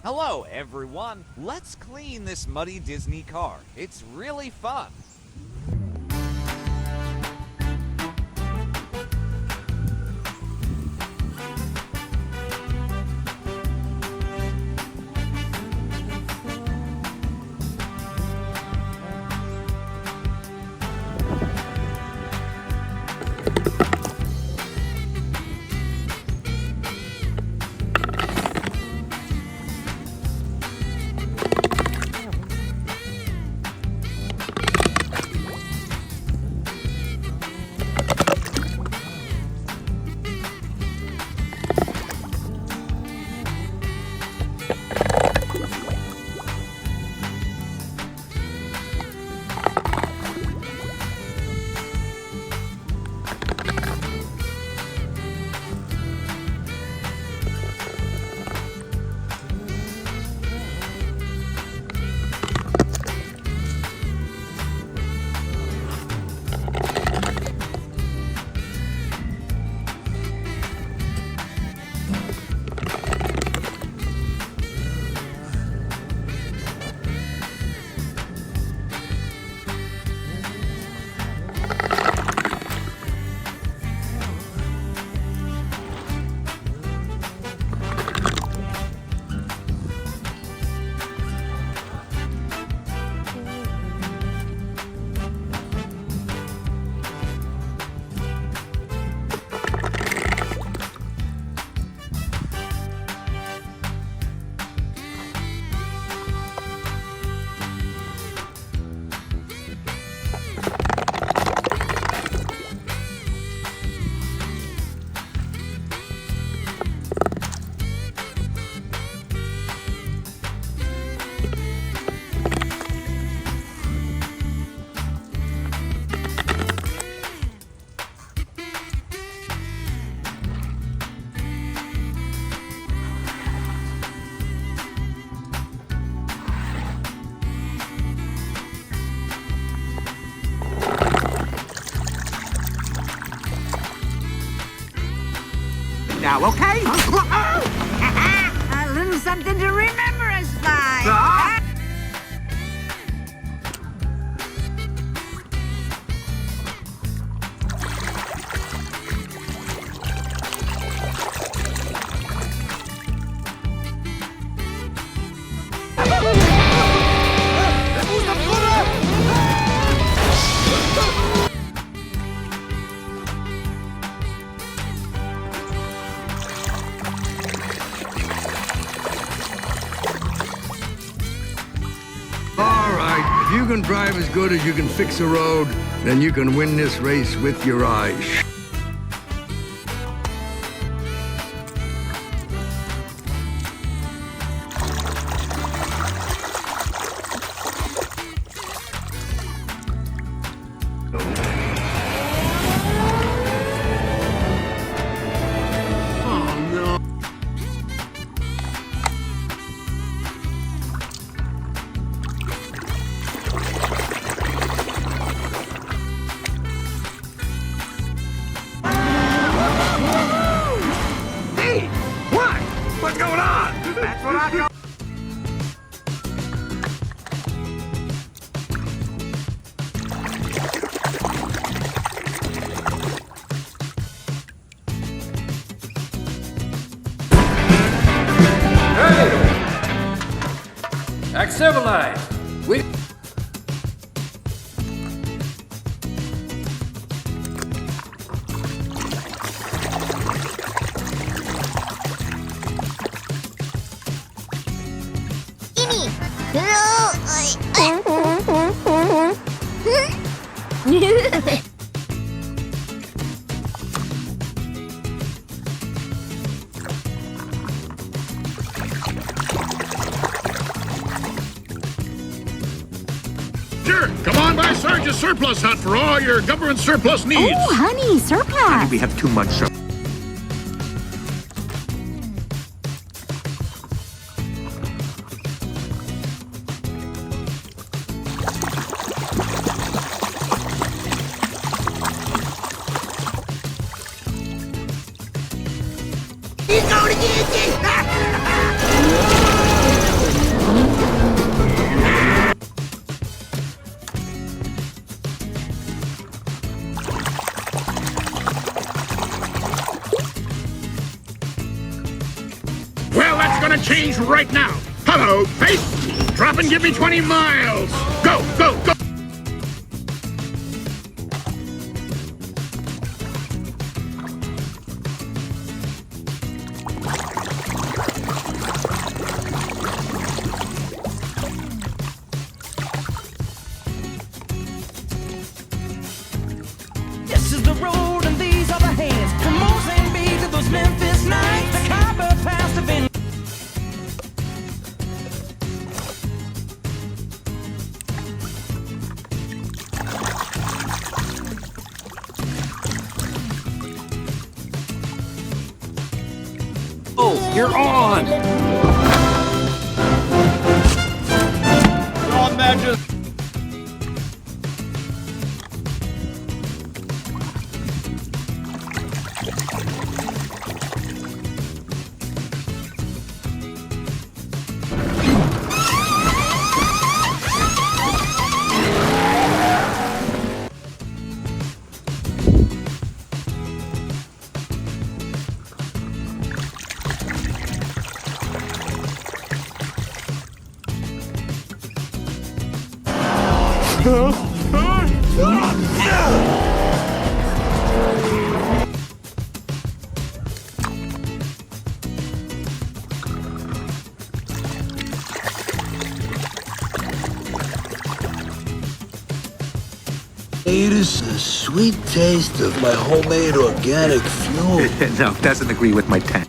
Hello, everyone. Let's clean this muddy Disney car. It's really fun. Now, okay? A little something to remember us by. If you can drive as good as you can fix a road, then you can win this race with your eyes. What's going on? That's what I call... Hey! Act civilized. We... Sure, come on by Sarge's surplus hut for all your government surplus needs. Oh, honey, surplus. I think we have too much surplus. He's going to get you! race right now. Hello, pace. Drop and give me 20 miles. Go, go, go. This is the road and these are the hands. From Mozambique to those Memphis nights, the copper past have been. Oh, you're on! On, Magus! It is the sweet taste of my homemade organic fuel. No, doesn't agree with my tank.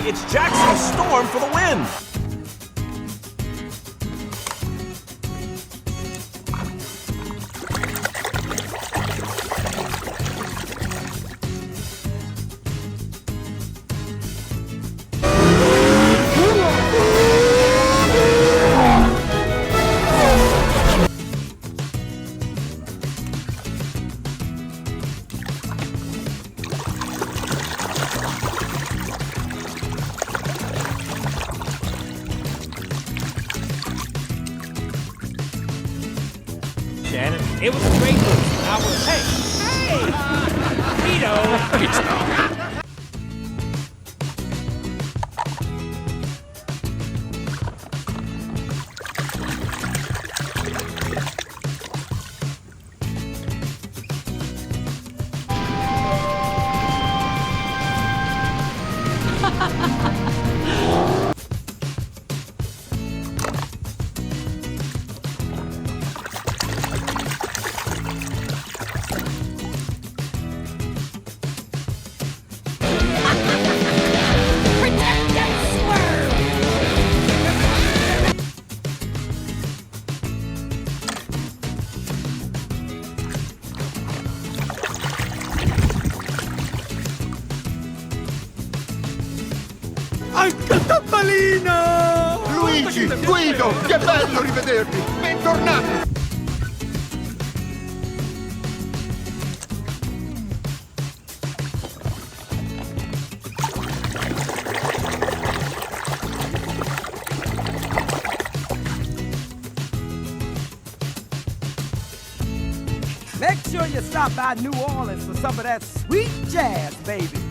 It's Jackson's Storm for the win! Shannon, it was a great move. I was, hey, Vito. Anche Topolino! Luigi, Guido, che bello rivedervi. Bentornati. Make sure you stop by New Orleans for some of that sweet jazz, baby.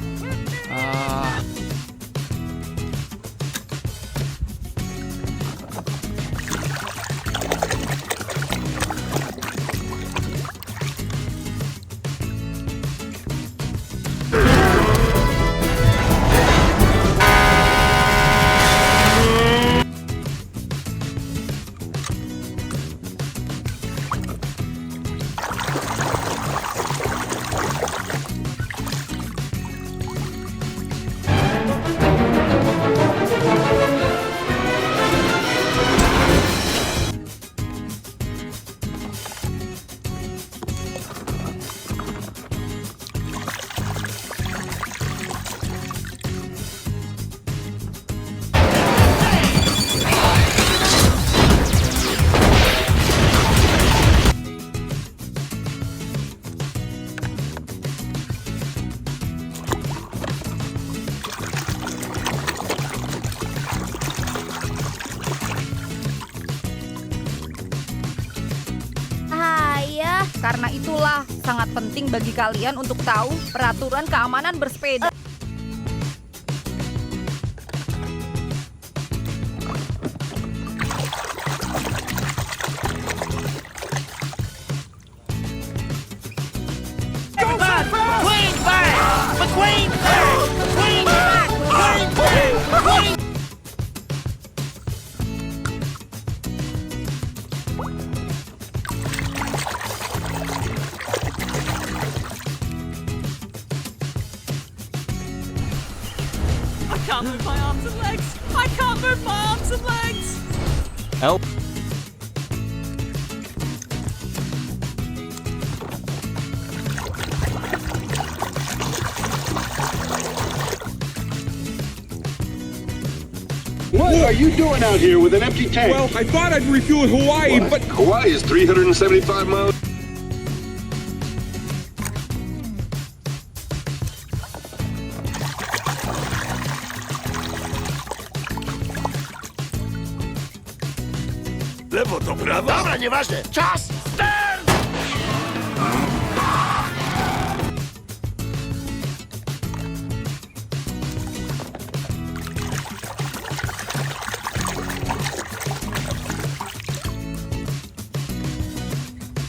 Karena itulah sangat penting bagi kalian untuk tahu peraturan keamanan bersepeda. I can't move my arms and legs. I can't move my arms and legs. Help. What are you doing out here with an empty tank? Well, I thought I'd refuel Hawaii, What? but Hawaii is 375 miles. Lewo to prawo. Dobra, nieważne. Czas! Start!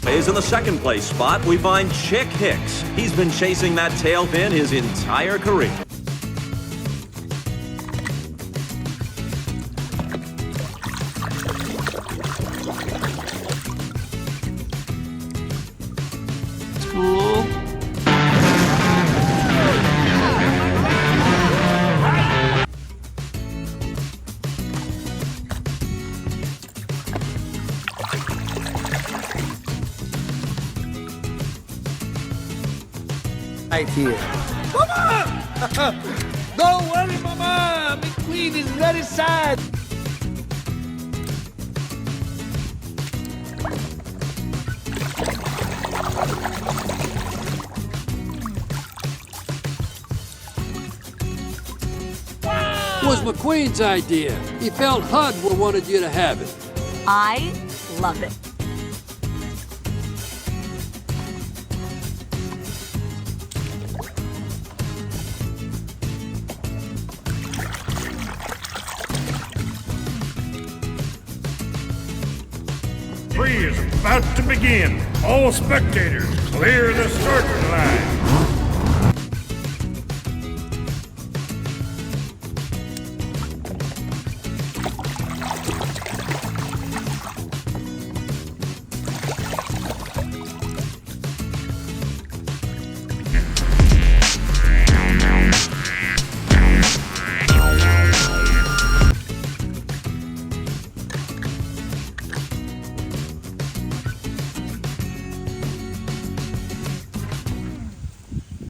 Is in the second place spot, we find Chick Hicks. He's been chasing that tail fin his entire career. Right here. Mama! Don't worry, Mama. McQueen is very sad. It was McQueen's idea. He felt HUD wanted you to have it. I love it. Free is about to begin. All spectators, clear the starting line.